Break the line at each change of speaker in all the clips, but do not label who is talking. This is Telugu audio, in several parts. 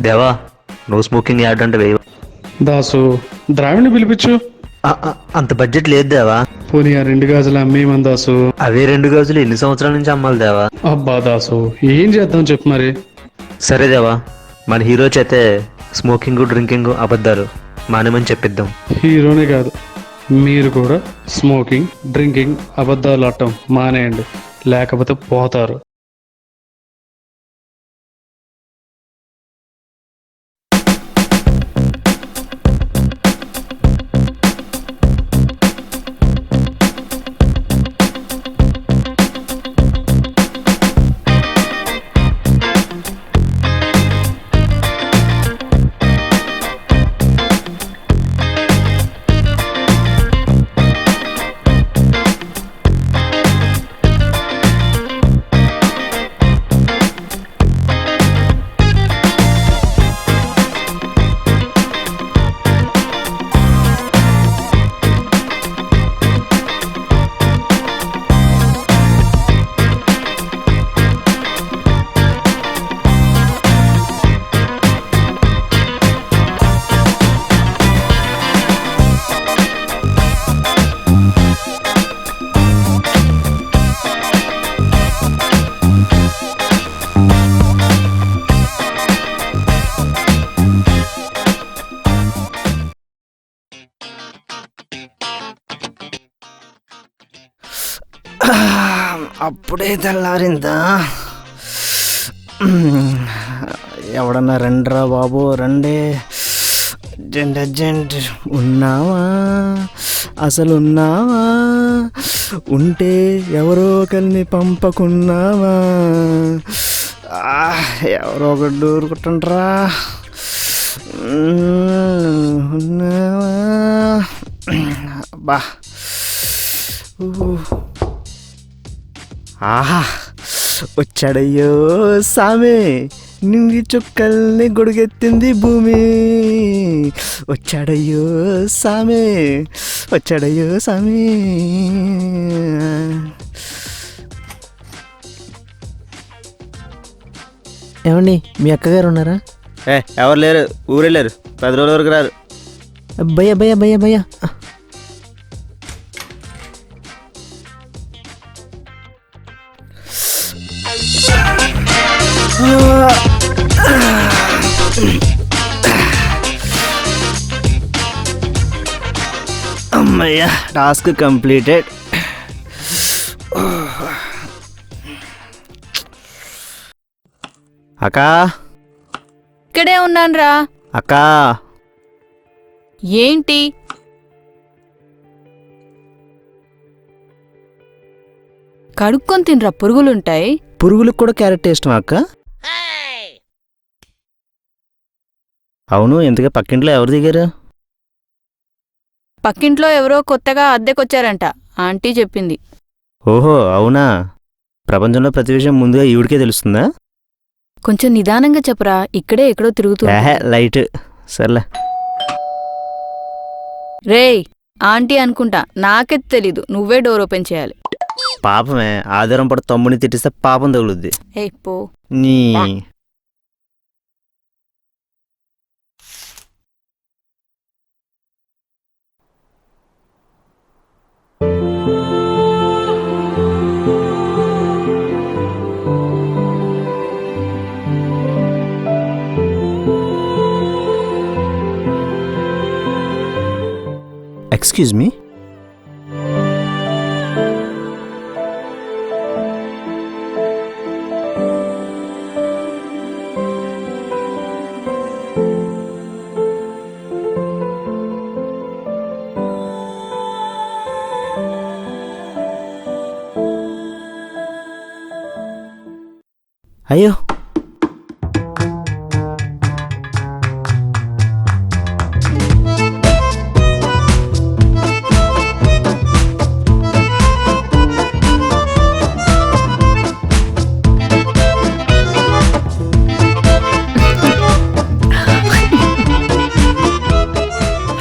దేవా నో స్మోకింగ్ యాడ్ అంటే వేయవా?
దాసు ద్రావిడ్ని పిలిపించు.
అంత బడ్జెట్ లేదు దేవా.
పోనీ ఆ 2 గాజులు అమ్మేయమని దాసు.
అవే 2 గాజులు ఎన్ని సంవత్సరాల నుంచి అమ్మాలి దేవా?
అబ్బా దాసు ఏం చేద్దాం చెప్పు మరి.
సరే దేవా, మన హీరో చేతే స్మోకింగ్ డ్రింకింగ్ అబద్ధాలు మానేమని చెప్పిద్దాం.
హీరోనే కాదు, మీరు కూడా స్మోకింగ్ డ్రింకింగ్ అబద్ధాలు ఆడటం మానేయండి, లేకపోతే పోతారు.
అప్పుడే తెల్లారిందా? ఎవడన్నా రండిరా బాబు, రండి. Urgent urgent. ఉన్నావా? అసలు ఉన్నావా? ఉంటే ఎవరో ఒకరిని పంపకున్నావా? ఎవరో ఒకటి దూరుకుంటుండ్రా. ఉన్నావా? బా ఆహా, వచ్చాడయ్యో సామి, నింగి చుక్కల్ని గొడుగెత్తింది భూమి. వచ్చాడయ్యో సామి, వచ్చాడయ్యో సామి.
ఏమండి మీ అక్కగారు ఉన్నారా?
ఎవరు లేరు, ఊరెళ్ళారు. 10 రోజుల వరకు రారు.
భయ్యా భయ్యా భయ్యా భయ్యా
అమ్మయ్యా, టాస్క్ కంప్లీటెడ్. అక్కా,
ఇక్కడే ఉన్నాన్రా.
అక్కా,
ఏంటి? కడుక్కొని తినరా, పురుగులుంటాయి.
పురుగులకు కూడా క్యారెట్ ఇష్టం అక్క? అవును, ఎందుకే పక్కింట్లో ఎవరు దిగారు?
పక్కింట్లో ఎవరో కొత్తగా అద్దెకొచ్చారంట, ఆంటీ చెప్పింది.
ఓహో అవునా? ప్రపంచంలో ప్రతి విషయం ముందుగా ఈవిడికే తెలుస్తుందా?
కొంచెం నిదానంగా చెప్పరా, ఇక్కడే ఎక్కడో తిరుగుతూ.
లైట్ సర్లే.
రేయ్, ఆంటీ అనుకుంటా, నాకే తెలీదు. నువ్వే డోర్ ఓపెన్ చేయాలి.
పాపమే, ఆధారం పడి తమ్ముని తిట్టిస్తే పాపం తగులుద్ది.
ఏ పో.
నీ ఎక్స్క్యూజ్ మీ. అయ్యో,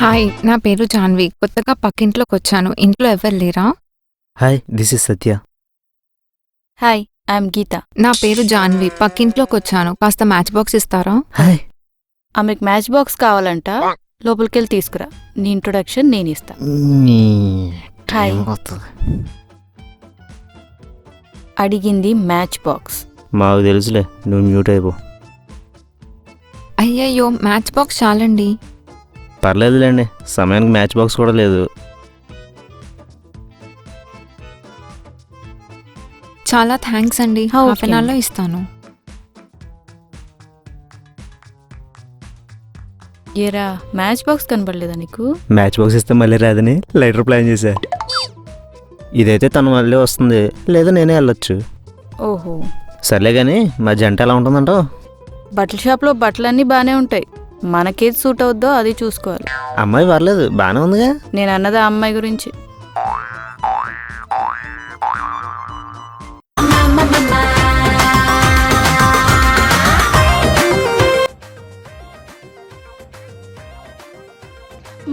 హాయ్, నా పేరు జాన్వి. కొత్తగా పక్కింట్లోకి వచ్చాను. ఇంట్లో ఎవరు లేరా?
Hi, this is Satya.
Hi, I'm Geetha.
నా పేరు జాన్వి. పక్కింట్లోకి వచ్చాను. కాస్త మ్యాచ్ బాక్స్ ఇస్తారా?
హాయ్,
ఆమెకు మ్యాచ్ బాక్స్ కావాలంట, లోపలికెళ్ళి తీసుకురా. నీ ఇంట్రొడక్షన్ నేను ఇస్తా. హాయ్. అడిగింది మ్యాచ్ బాక్స్.
మాకు తెలుసులే, నువ్వు మ్యూట్ అయిపో.
అయ్యయ్యో, మ్యాచ్ బాక్స్ చాలండి.
పర్లేదులేండి, సమయానికి మ్యాచ్ బాక్స్ కూడా లేదు.
చాలా థ్యాంక్స్ అండి.
ఓకే.
హాఫ్ అన్ అవర్లో ఇస్తాను.
ఏరా, మ్యాచ్ బాక్స్ కనబడలేదా నీకు?
మ్యాచ్ బాక్స్ ఇస్తే మళ్ళీ రాదని లైటర్ ప్లాన్ చేశా. ఇదైతే తను మళ్ళీ వస్తుంది, లేదా నేనే వెళ్ళొచ్చు.
ఓహో,
సర్లే కానీ మా జంట ఎలా ఉంటుందంటావు?
బట్టల షాప్లో బట్టలన్నీ బాగానే ఉంటాయి. మనకేది సూట్ అవుద్దో అది చూసుకోవాలి.
అమ్మాయి పర్లేదు, బాగానే ఉందిగా.
నేను అన్నది ఆ అమ్మాయి గురించి.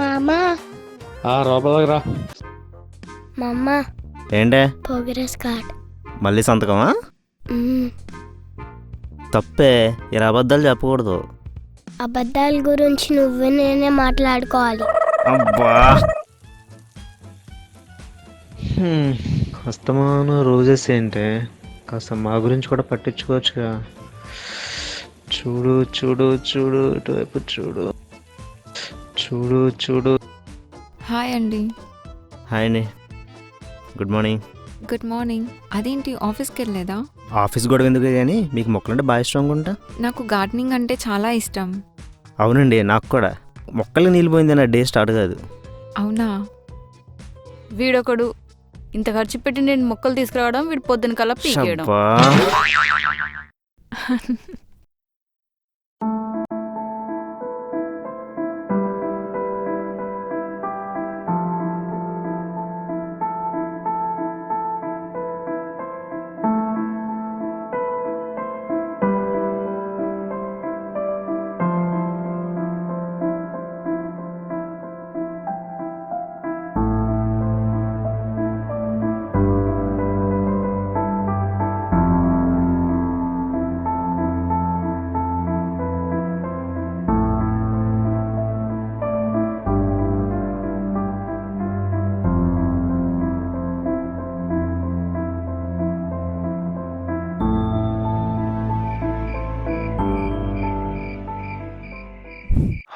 మామా
రాబోదరా.
మామా
ఏంటే
ప్రోగ్రెస్ కార్డ్.
మళ్ళీ సంతకమా? తప్పే, ఇలా అబద్ధాలు చెప్పకూడదు.
అబద్ధాల గురించి నువ్వు నేనే మాట్లాడుకోవాలి.
అబ్బా,
అస్తమాను రోజెస్ ఏంటే, కాస్త మా గురించి కూడా పట్టించుకోవచ్చుగా. చూడు చూడు చూడు, ఇటువైపు చూడు చూడు చూడు.
హాయ్ అండి.
హాయ్ అండి, గుడ్ మార్నింగ్.
Good morning. అదేంటి ఆఫీస్కి వెళ్ళలేదా?
ఆఫీస్ గొడవ ఎందుకు కానీ మీకు మొక్కలంటే బాగా ఇష్టం ఉంటా.
నాకు గార్డెనింగ్ అంటే చాలా ఇష్టం.
అవునండి, నాకు కూడా. మొక్కలకి నీళ్ళు పోయింది నా డే స్టార్ట్ కాదు.
అవునా?
వీడొకడు ఇంత ఖర్చు పెట్టి నేను మొక్కలు తీసుకురావడం, వీడు పొద్దున కల్లా పీకేయడం.
అబ్బా,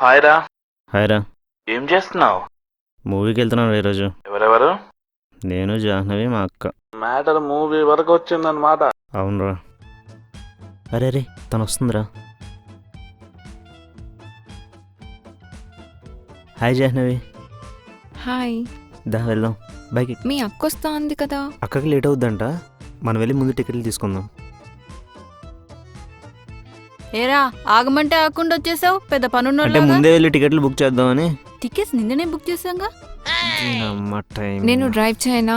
హాయ్ రా.
హాయ్ రా.
ఏం చేస్తున్నావు?
మూవీకి వెళ్తున్నాను ఈరోజు.
ఎవరెవరు?
నేను, జాహ్నవి, మా అక్క.
మ్యాటర్ మూవీ వరకు వచ్చిందన్నమాట.
అవునరా. అరే రే, తను వస్తుందిరా. హాయ్ జాహ్నవి.
హాయ్.
దా వెళ్దాం, బైక్.
మీ అక్క వస్తా ఉంది కదా?
అక్కకి లేట్ అవుద్దంట, మనం వెళ్ళి ముందు టికెట్లు తీసుకుందాం.
ఏరా, ఆగమంటే ఆగకుండా వచ్చేసావు, పెద్ద
అంటే
పనున్నోళ్ళగా.
ముందే వెళ్ళి టికెట్లు బుక్ చేద్దామని.
టికెట్స్ నిన్ననే బుక్ చేసాంగా.
దీనమ్మ టైం.
నేను డ్రైవ్ చేయనా?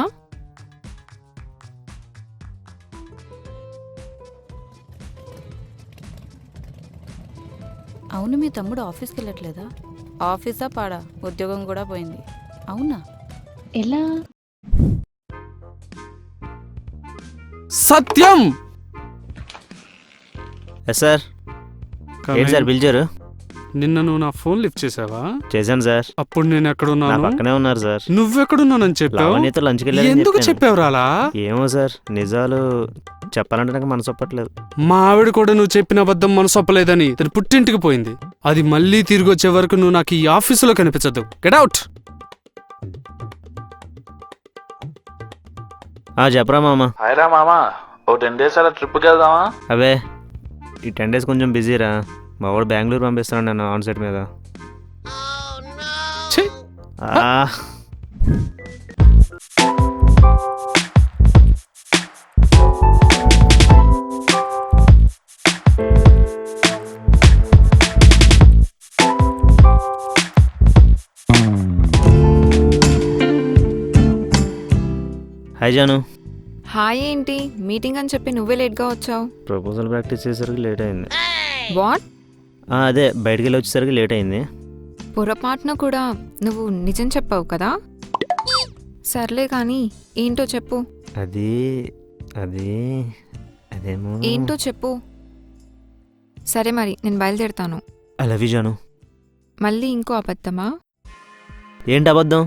అవును, మీ తమ్ముడు ఆఫీస్కి వెళ్ళట్లేదా? ఆఫీసా పాడా? ఉద్యోగం కూడా పోయింది. అవునా?
ఎలా?
సత్యం.
Yes sir. ఏంటి సార్ పిలిచారు?
నిన్న నువ్వు నా ఫోన్ లిఫ్ట్ చేసావా?
చేశాను సార్.
అప్పుడు నేను
నా
ఎక్కడున్నాను?
పక్కనే ఉన్నారు సార్.
నువ్వెక్కడున్నానని చెప్పావు?
లావణ్యతో లంచ్కి వెళ్ళాలని
ఎందుకు
చెప్పాను.
చెప్పావు రాలా?
ఏమో సార్, నిజాలు చెప్పాలంటే నాకు మనసు ఒప్పట్లేదు.
మా ఆవిడ కూడా నువ్వు చెప్పిన అబద్ధం మనసొప్పలేదని తను పుట్టింటికి పోయింది. అది మళ్ళీ తిరిగి వచ్చే వరకు నువ్వు నాకు ఈ ఆఫీసులో కనిపించద్దు. Get out.
చెప్పరా మామ.
హాయ్ రా మామా, ఓ 10 days అలా ట్రిప్కి వెళ్దామా?
అవే ఈ 10 days కొంచెం బిజీరా. మా వాడు బెంగళూరు పంపిస్తాను నన్ను ఆన్ సైట్ మీద.
ఛీ!
ఆ, హాయ్ జాను.
హాయ్ ఏంటి? మీటింగ్ అని చెప్పి నువ్వే లేట్గా వచ్చావు.
ప్రపోజల్ ప్రాక్టీస్ చేసేసరికి లేట్ అయింది.
వాట్?
అదే బయటికి వెళ్ళి వచ్చేసరికి లేట్ అయింది.
పొరపాటున కూడా నువ్వు నిజం చెప్పావు కదా? సర్లే కానీ ఏంటో చెప్పు.
అది అది అదేమో.
ఏంటో చెప్పు. సరే మరి నేను బయలుదేరుతాను.
ఐ లవ్ యూ జాను.
మళ్ళీ ఇంకో అబద్ధమా?
ఏంటి అబద్ధం?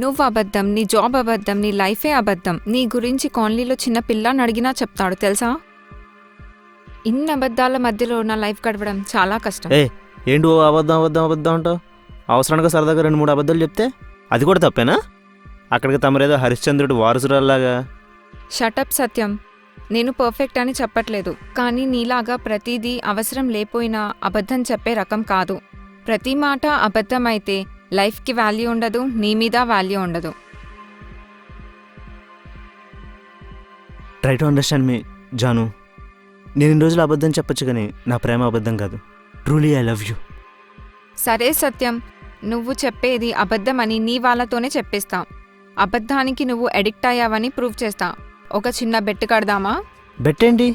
నువ్వు అబద్ధం, నీ జాబ్ అబద్ధం, నీ లైఫే అబద్ధం. నీ గురించి కాలనీలో చిన్న పిల్లని అడిగినా చెప్తాడు తెలుసా? ఇన్ని అబద్ధాల మధ్యలో నా లైఫ్ గడవడం చాలా కష్టం.
ఏ ఏంటి ఓ అబద్ధం అబద్ధం అబద్ధం అంటావు? అవసరానికి సరదాగా 2-3 అబద్ధాలు చెప్తే అది కూడా తప్పేనా? అక్కడికి తమరేదో హరిశ్చంద్రుడు వారసురాల్లాగా.
షటప్ సత్యం, నేను పర్ఫెక్ట్ అని చెప్పట్లేదు, కానీ నీలాగా ప్రతిదీ అవసరం లేపోయినా అబద్ధం చెప్పే రకం కాదు. ప్రతి మాట అబద్ధం అయితే లైఫ్కి వాల్యూ ఉండదు, నీ మీద వాల్యూ ఉండదు.
ట్రై టు అండర్స్టాండ్ మీ జాను. నేను ఇన్ని రోజులు అబద్ధం చెప్పొచ్చు కానీ నా ప్రేమ అబద్ధం కాదు. Truly I love you.
సరే సత్యం, నువ్వు చెప్పేది అబద్ధమని నీ వాళ్ళతోనే చెప్పేస్తా. అబద్ధానికి నువ్వు అడిక్ట్ అయ్యావని ప్రూవ్ చేస్తా. ఒక చిన్న బెట్ కడదామా?
బెట్టేంటి?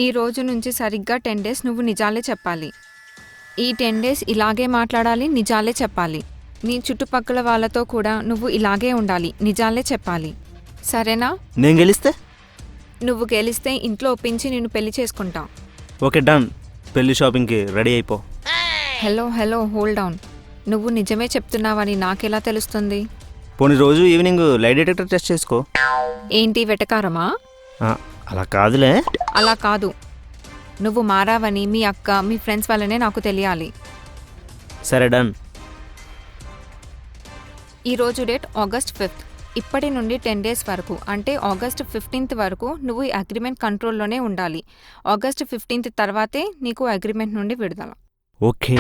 ఈ రోజు నుంచి సరిగ్గా 10 days నువ్వు నిజాలే చెప్పాలి. ఈ 10 days ఇలాగే మాట్లాడాలి, నిజాలే చెప్పాలి. నీ చుట్టుపక్కల వాళ్ళతో కూడా నువ్వు ఇలాగే ఉండాలి, నిజాలే చెప్పాలి. సరేనా?
నేను గెలిస్తే?
నువ్వు గెలిస్తే ఇంట్లో ఒప్పించి నిన్ను పెళ్లి చేసుకుంటా.
Okay done. పెళ్లి షాపింగ్కి రెడీ అయిపో.
Hello hold down. నువ్వు నిజమే చెప్తున్నావని నాకెలా తెలుస్తుంది?
పోనీ రోజు ఈవినింగ్ లై డిటెక్టర్ టెస్ట్ చేసుకో.
ఏంటి వెటకారమా?
అలా కాదులే.
అలా కాదు, నువ్వు మారావని మీ అక్క మీ ఫ్రెండ్స్ వల్లనే నాకు తెలియాలి.
సరే డన్.
ఈరోజు డేట్ August 5th. ఇప్పటి నుండి 10 days వరకు, అంటే August 15th వరకు నువ్వు ఈ అగ్రిమెంట్ కంట్రోల్లోనే ఉండాలి. August 15th తర్వాతే నీకు అగ్రిమెంట్ నుండి విడుదల.
ఓకే.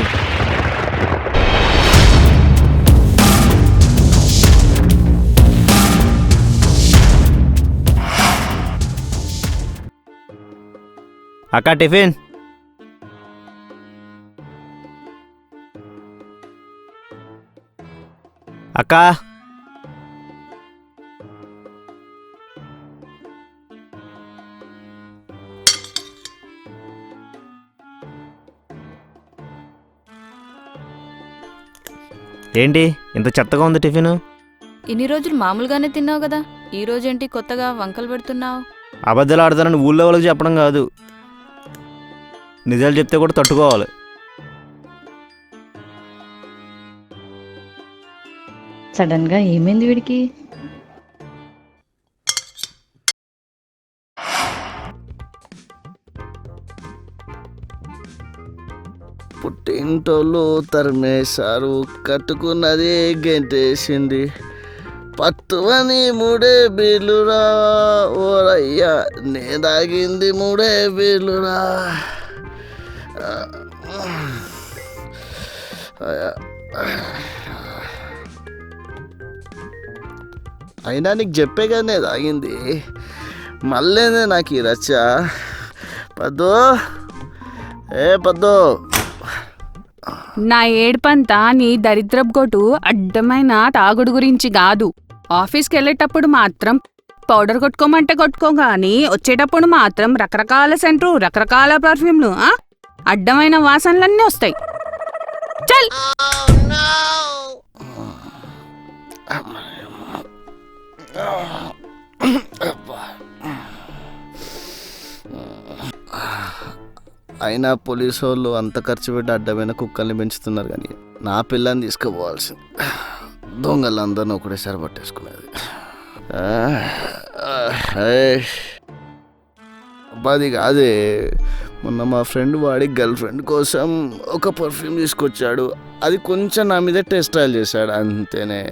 అక్క టిఫిన్. అక్క ఏంటి ఇంత చెత్తగా ఉంది టిఫిన్?
ఇన్ని రోజులు మామూలుగానే తిన్నావు కదా, ఈ రోజేంటి కొత్తగా వంకలు పెడుతున్నావు?
అబద్ధాలు ఆడతానని ఊళ్ళో వాళ్ళకి చెప్పడం కాదు, నిజాలు చెప్తే కూడా తట్టుకోవాలి.
సడన్ గా ఏమైంది వీడికి?
పుట్టింటోళ్ళు తరిమేశారు, కట్టుకున్నది గెంటేసింది. పట్టువని 3 బీర్లురా ఓరయ్యా, నే తాగింది 3 బీర్లురా. అయినా నీకు చెప్పే కానీ తాగింది, మళ్ళీనే నాకు ఈ రచ్చ. పద్దు పద్దు,
నా ఏడుపంతా నీ దరిద్రపు గొటు అడ్డమైన తాగుడు గురించి కాదు. ఆఫీస్కి వెళ్ళేటప్పుడు మాత్రం పౌడర్ కొట్టుకోమంటే కొట్టుకో గాని, వచ్చేటప్పుడు మాత్రం రకరకాల సెంట్లు, రకరకాల పర్ఫ్యూమ్లు, అడ్డమైన వాసనలన్నీ వస్తాయి. చల్.
అయినా పోలీసు వాళ్ళు అంత ఖర్చు పెట్టి అడ్డమైన కుక్కల్ని పెంచుతున్నారు, కానీ నా పిల్లని తీసుకుపోవాల్సింది. దొంగలందరినీ ఒకటేసారి పట్టేసుకునేది. అది కాదే, మొన్న మా ఫ్రెండ్ వాడి గర్ల్ ఫ్రెండ్ కోసం ఒక పర్ఫ్యూమ్ తీసుకొచ్చాడు. అది కొంచెం నా మీద టెస్ట్ ట్రయల్ చేశాడు, అంతేనే.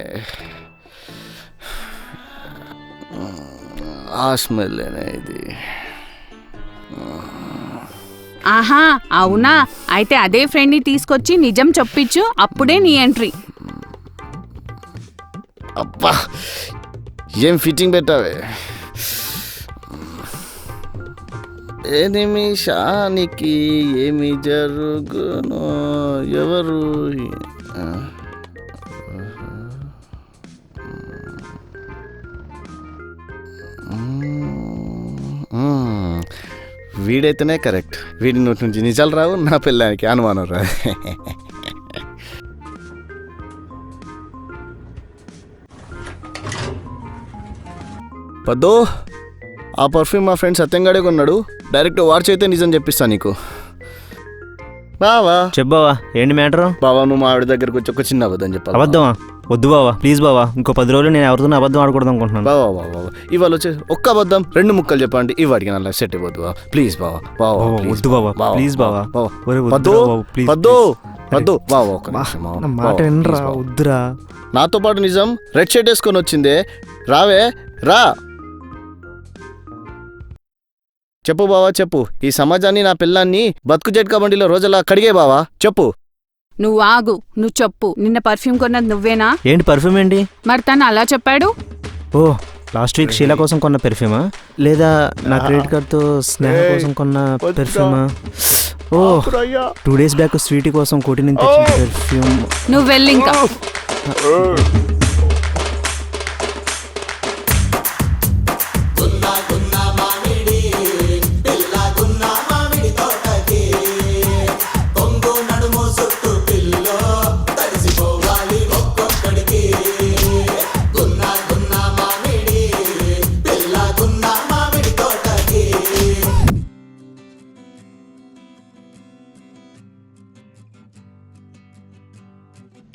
ఆ స్మెల్లేనే ఇది.
ఆహా అవునా, అయితే అదే ఫ్రెండ్ని తీసుకొచ్చి నిజం చొప్పించు, అప్పుడే నీ ఎంట్రీ.
అబ్బా ఏం ఫిట్టింగ్ పెట్టావే. ఏ నిమిషానికి ఏమి జరుగునో ఎవరు. వీడైతేనే కరెక్ట్, వీడి నోటి నుంచి నిజాలు రావు, నా పిల్లానికి అనుమానం రాదు. పద్దు, ఆ పర్ఫ్యూమ్ మా ఫ్రెండ్ సత్యంగాడే కొన్నాడు, డైరెక్ట్ వాడ్చి అయితే నిజం చెప్పిస్తా నీకు. బావా
చెప్పు బావా ఏంటి మ్యాటరు?
బావా నువ్వు మా ఆవిడ దగ్గరకు వచ్చి ఒక చిన్న అబద్ధం చెప్పాలి.
అబద్ధమా? వద్దు బావా, ప్లీజ్ బావా, ఇంకో 10 రోజులు నేను ఎవరితో అబద్ధం ఆడకూడదు అనుకుంటున్నాను.
బావా బావా బావా ఇవాళ వచ్చి ఒక్క అబద్ధం 2 ముక్కలు చెప్పండి, ఇవాడికి నా లైఫ్ సెట్ అయిపోద్దు బావా. ప్లీజ్ బావా బావా
బావా,
please
వద్దు బావా,
బావా,
ప్లీజ్ బావా.
బావా.
ఒరే, వద్దురా
వద్దు
బావా, ప్లీజ్,
వద్దు
ప్లీజ్.
వద్దు బావా ఒక్క నిమిషం బావా.
నా మాట
బావా,
వినరా,
please బావా.
వద్దురా.
నాతో పాటు నిజం రెడ్ షర్ట్ వేసుకొని వచ్చిందే, రావే రా. చెప్పు బావా చెప్పు, ఈ సమాజాన్ని నా పిల్లాన్ని బతుకు జట్కా బండిలో రోజులా కడిగే బావా చెప్పు.
నువ్వు ఆగు, నువ్వు చెప్పు. నిన్న పర్ఫ్యూమ్ కొన్నది నువ్వేనా?
ఏంటి పర్ఫ్యూమ్ ఏంటి?
మరి తను అలా చెప్పాడు.
ఓ లాస్ట్ వీక్ షీలా కోసం కొన్న పెర్ఫ్యూమా, లేదా నా క్రెడిట్ కార్డ్తో స్నేహ కోసం కొన్న పెర్ఫ్యూమా? ఓ 2 days బ్యాక్ స్వీటీ కోసం కోటి నుంచి తెచ్చిన పెర్ఫ్యూమ్.
నువ్వు వెళ్ళి ఇంకా.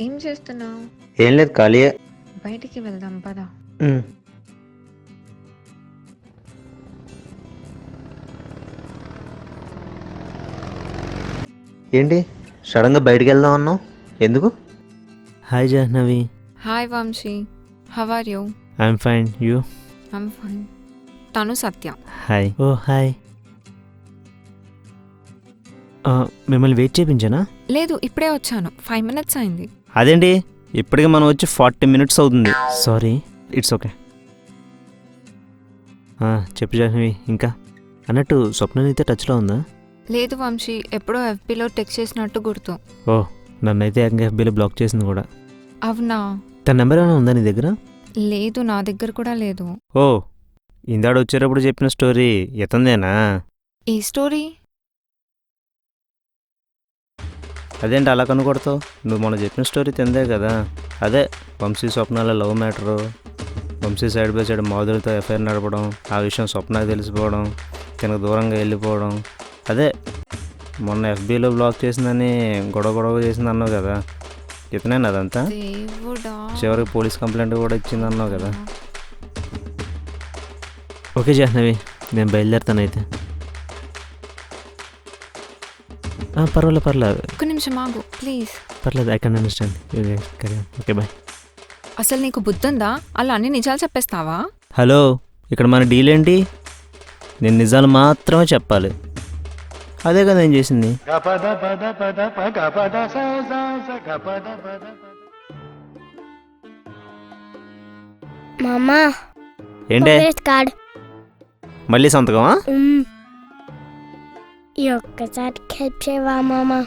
ఏం చేస్తున్నావు?
ఏం లేదు, ఖాళీయే.
బయటికి వెళ్దాం పద.
ఉమ్. ఏంటి సడన్గా బయటికి వెళ్దాం అన్నావు, ఎందుకు?
Hi Jahnavi.
Hi Vamshi, how are you?
I'm fine, you?
I'm fine. తను సత్య.
హాయ్. Oh hi. మిమ్మల్ని వెయిట్ చేయించానా?
లేదు, ఇప్పుడే వచ్చాను. 5 minutes అయింది.
అదేంటి ఇప్పటికే మనం వచ్చి 40 minutes అవుతుంది. Sorry, it's okay. చెప్పు జాహ్నవి. ఇంకా అన్నట్టు స్వప్న నీతో టచ్లో ఉందా?
లేదు వంశీ, ఎప్పుడో FBలో టెక్స్ట్ చేసినట్టు గుర్తు.
ఓ నన్నైతే ఏకంగా FBలో బ్లాక్ చేసింది కూడా.
అవునా?
తన నెంబర్ ఏమైనా ఉందా నీ దగ్గర?
లేదు, నా దగ్గర కూడా లేదు.
ఓ ఇందాడు వచ్చేటప్పుడు చెప్పిన స్టోరీ ఇతందేనా?
ఈ స్టోరీ
అదేంటి అలా కనుకొడతావు? నువ్వు మొన్న చెప్పిన స్టోరీ తిందే కదా. అదే వంశీ స్వప్నాల love matter. Vamshi side by side మాధురితో ఎఫ్ఐఆర్ నడపడం, ఆ విషయం స్వప్నకు తెలిసిపోవడం, తనకు దూరంగా వెళ్ళిపోవడం. అదే మొన్న FBలో బ్లాక్ చేసిందని గొడవ చేసింది అన్నావు కదా, ఇతనేనా అదంతా?
దేవుడా.
చివరికి పోలీస్ కంప్లైంట్ కూడా ఇచ్చింది అన్నావు కదా. ఓకే జాహ్నవి, నేను బయలుదేరుతాను అయితే. పర్వాలేదు.
ఒక్క నిమిషం ఆగు ప్లీజ్.
పర్లేదు, I can understand. Okay bye.
అసలు నీకు బుద్ధుందా? అలా అన్ని నిజాలు చెప్పేస్తావా?
హలో, ఇక్కడ మన డీల్ ఏంటి? నేను నిజాలు మాత్రమే చెప్పాలి. అదే కదా నేను చేసింది.
మామా
ఏంటే
ప్రోగ్రెస్ కార్డ్.
మళ్ళీ సంతకమా?
ఈ ఒక్కసారి హెల్ప్ చేయవా మామా?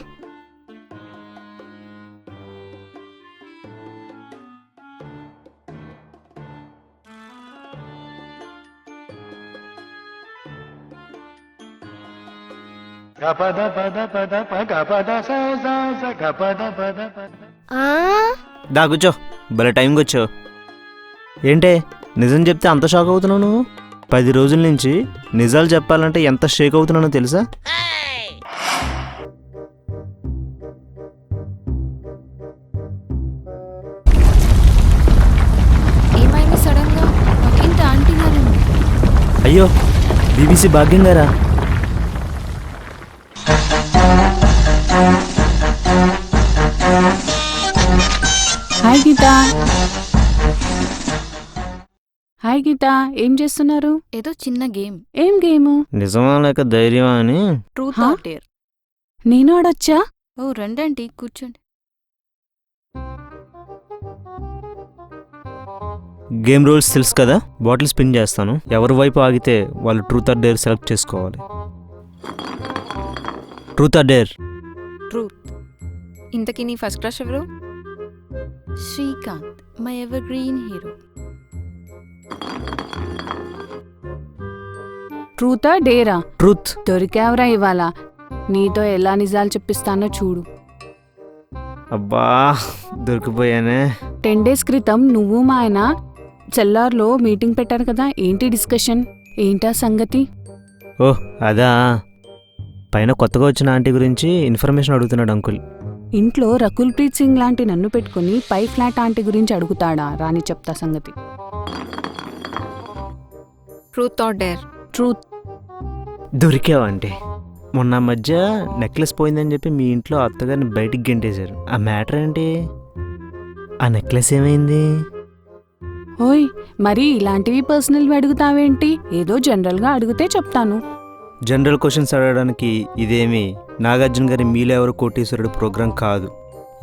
దా కూర్చో, భలే టైంకి వచ్చావు. ఏంటే నిజం చెప్తే అంత షాక్ అవుతున్నావు నువ్వు? 10 రోజుల నుంచి నిజాలు చెప్పాలంటే ఎంత షేక్ అవుతున్నానో తెలుసా?
ఏమైంది సడన్ గా? ఇంత ఆంటీ గారు.
అయ్యో BBC భాగ్యం గారా?
హాయ్ గీత. హాయ్ గీత, ఏం చేస్తున్నారు?
ఏదో చిన్న గేమ్.
ఏం గేము?
నిజమా లేక ధైర్యమా అని.
ట్రూత్
హా?
Or dare.
నేను ఆడొచ్చా?
ఓ రండి కూర్చోండి.
గేమ్ రూల్స్ తెలుసు కదా. బాటిల్ స్పిన్ చేస్తాను, ఎవరి వైపు ఆగితే వాళ్ళు ట్రూత్ ఆర్ డేర్ సెలెక్ట్ చేసుకోవాలి. Truth or dare?
ట్రూత్. ఇంతకీ నీ ఫస్ట్ క్రష్ ఎవరు?
Srikanth, my evergreen hero.
ట్రూతా డేరా?
ట్రూత్.
దొరికావరా ఇవాళ. నీతో ఎలా నిజాలు చెప్పిస్తానో చూడు.
అబ్బా దొరికిపోయానే.
10 days క్రితం నువ్వు మా ఆయన చెల్లార్లో మీటింగ్ పెట్టారు కదా, ఏంటి డిస్కషన్? ఏంటా సంగతి?
ఓ అదా, పైన కొత్తగా వచ్చిన ఆంటీ గురించి ఇన్ఫర్మేషన్ అడుగుతున్నాడు అంకుల్.
ఇంట్లో రకుల్ ప్రీత్ సింగ్ లాంటి నన్ను పెట్టుకుని పై ఫ్లాట్ ఆంటీ గురించి అడుగుతాడా? రాని చెప్తా సంగతి.
Truth or dare?
ట్రూత్.
దొరికావా అంటే మొన్న మధ్య నెక్లెస్ పోయిందని చెప్పి మీ ఇంట్లో అత్తగారిని బయటికి గెంటేశారు. ఆ మ్యాటర్ ఏంటి? ఆ నెక్లెస్ ఏమైంది?
ఓయ్, మరి ఇలాంటివి పర్సనల్వి అడుగుతావేంటి? ఏదో జనరల్గా అడిగితే చెప్తాను.
జనరల్ క్వశ్చన్స్ అడగడానికి ఇదేమి నాగార్జున గారి మీలో ఎవరు కోటీశ్వరుడు ప్రోగ్రాం కాదు.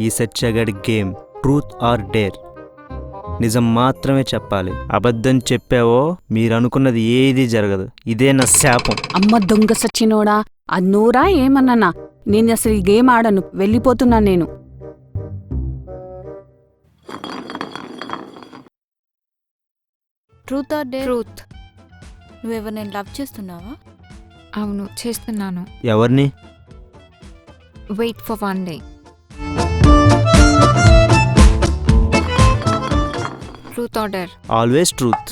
ఈ సత్యగాడి గేమ్ ట్రూత్ ఆర్ డేర్. నిజం మాత్రమే చెప్పాలి. అబద్ధం చెప్పావో మీరు అనుకున్నది ఏది జరగదు. ఇదే నా శాపం.
అమ్మ దొంగ సచ్చినోడా, అన్నోరా ఏమన్నానా? నేను అసలు ఈ గేమ్ ఆడను, వెళ్ళిపోతున్నా నేను.
Truth or dare?
ట్రూత్.
నువ్వెవరినైనా లవ్ చేస్తున్నావా?
అవును, చేస్తున్నాను.
ఎవరిని?
Wait for 1 day. Truth or dare?
Always truth.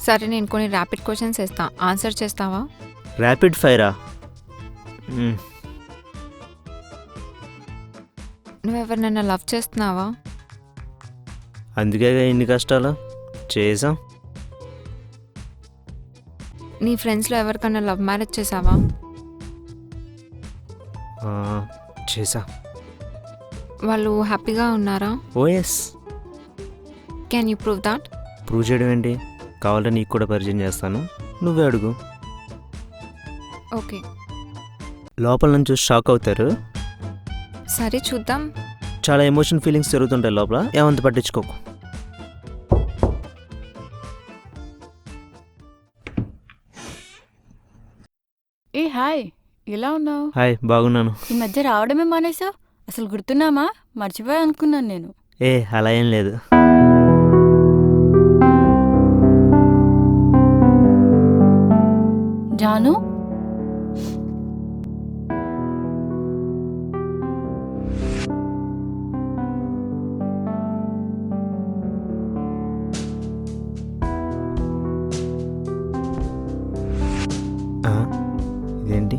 సరే, నేను కొన్ని ర్యాపిడ్ క్వశ్చన్స్ వేస్తా, ఆన్సర్ చేస్తావా?
ర్యాపిడ్ ఫైరా?
నువ్వెవరినైనా లవ్ చేస్తున్నావా?
అందుకే ఇన్ని కష్టాలు చేసాం.
నీ ఫ్రెండ్స్లో ఎవరికైనా లవ్ మ్యారేజ్ చేసావా?
చేసా.
వాళ్ళు హ్యాపీగా ఉన్నారా?
OS.
Can you prove that?
Prove చేయడం ఏంటి? కావాలంటే నీకు కూడా పరిచయం చేస్తాను, నువ్వే అడుగు.
ఓకే.
లోపల నుంచి షాక్ అవుతారు.
సరే, చూద్దాం.
చాలా ఎమోషన్ ఫీలింగ్స్ జరుగుతుంటాయి లోపల, ఏమంత పట్టించుకోకు.
ఏ హాయ్, ఎలా ఉన్నావు?
హాయ్, బాగున్నాను.
ఈ మధ్య రావడమే మానేసావు. అసలు గుర్తున్నామా? మర్చిపోయా అనుకున్నాను నేను.
అలా ఏం లేదు.
జాను,
ఇదేంటి?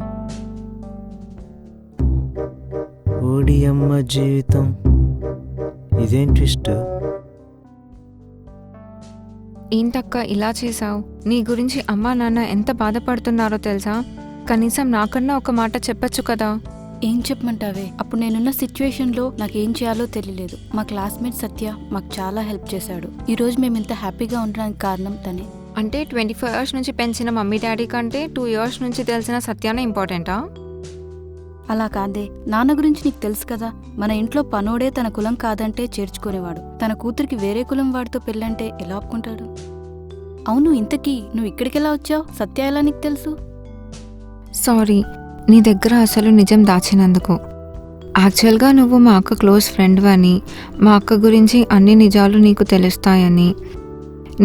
ఓడి అమ్మ జీవితం, ఇదేం ట్విస్ట్?
ఏంటక్క ఇలా చేసావు? నీ గురించి అమ్మా నాన్న ఎంత బాధపడుతున్నారో తెలుసా? కనీసం నాకన్నా ఒక మాట చెప్పొచ్చు కదా.
ఏం చెప్పమంటావే? అప్పుడు నేనున్న సిచ్యువేషన్లో నాకేం చేయాలో తెలియలేదు. మా క్లాస్మేట్ సత్య మాకు చాలా హెల్ప్ చేశాడు. ఈరోజు మేము ఇంత హ్యాపీగా ఉండడానికి కారణం తనే.
అంటే 24 years నుంచి పెంచిన మమ్మీ డాడీ కంటే 2 years నుంచి తెలిసిన సత్యానే ఇంపార్టెంటా?
అలా కాదే, నాన్న గురించి నీకు తెలుసు కదా. మన ఇంట్లో పనోడే తన కులం కాదంటే చేర్చుకునేవాడు. తన కూతురికి వేరే కులం వాడితో పెళ్ళంటే ఎలా ఒప్పుకుంటాడు? అవును, ఇంతకీ నువ్వు ఇక్కడికెలా వచ్చావు? సత్య ఎలా నీకు తెలుసు?
సారీ, నీ దగ్గర అసలు నిజం దాచినందుకు. యాక్చువల్గా నువ్వు మా అక్క క్లోజ్ ఫ్రెండ్ అని, మా అక్క గురించి అన్ని నిజాలు నీకు తెలుస్తాయని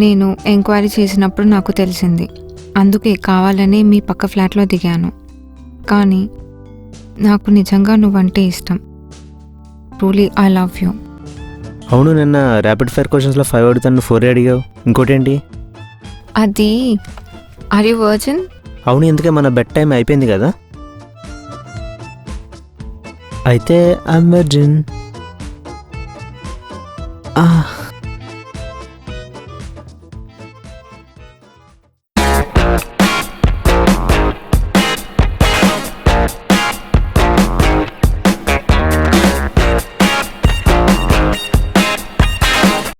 నేను ఎంక్వైరీ చేసినప్పుడు నాకు తెలిసింది. అందుకే కావాలని మీ పక్క ఫ్లాట్లో దిగాను. కానీ నాకు నిజంగా నువ్వంటే ఇష్టం. Truly I love you.
అవును, నిన్న ర్యాపిడ్ ఫైర్ క్వశ్చన్స్లో 5 అడుగుతాను, 4 అడిగావు. ఇంకోటేంటి?
అది ఆర్ యు వర్జిన్?
అవును, ఎందుకే మన బెడ్ టైం అయిపోయింది కదా. అయితే ఐఎమ్ వర్జిన్.